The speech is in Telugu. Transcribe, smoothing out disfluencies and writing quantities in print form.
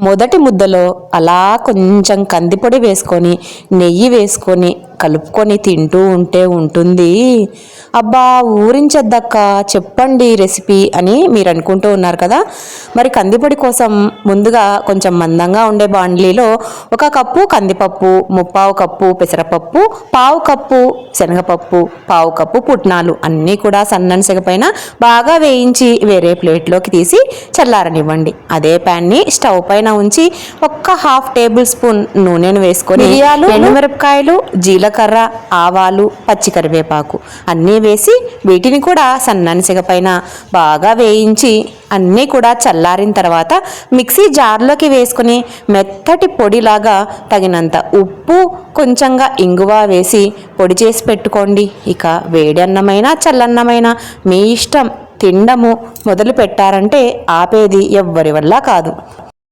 మొదటి ముద్దలో అలా కొంచెం కందిపొడి వేసుకొని నెయ్యి వేసుకొని కలుపుకొని తింటూ ఉంటే ఉంటుంది. అబ్బా ఊరించద్దక్క చెప్పండి రెసిపీ అని మీరు అనుకుంటూ ఉన్నారు కదా. మరి కందిపొడి కోసం ముందుగా కొంచెం మందంగా ఉండే బాండ్లీలో 1 కప్పు కందిపప్పు, 3/4 కప్పు పెసరపప్పు, 1/2 కప్పు శనగపప్పు, 1/2 కప్పు పుట్నాలు అన్నీ కూడా సన్నని సెగ పైన బాగా వేయించి వేరే ప్లేట్లోకి తీసి చల్లారనివ్వండి. అదే ప్యాన్ని స్టవ్ పైన ఉంచి 1/2 టేబుల్ స్పూన్ నూనెను వేసుకొని మిరియాలు, ఎండుమిరపకాయలు, జీలకర్ర, ఆవాలు, పచ్చికరివేపాకు అన్నీ వేసి వీటిని కూడా సన్నని సెగ పైన బాగా వేయించి అన్నీ కూడా చల్లారిన తర్వాత మిక్సీ జార్లోకి వేసుకుని మెత్తటి పొడిలాగా తగినంత ఉప్పు, కొంచెంగా ఇంగువ వేసి పొడి చేసి పెట్టుకోండి. ఇక వేడి అన్నమైనా చల్లన్నమైనా మీ ఇష్టం. తినడము మొదలు పెట్టారంటే ఆపేది ఎవ్వరి వల్ల కాదు.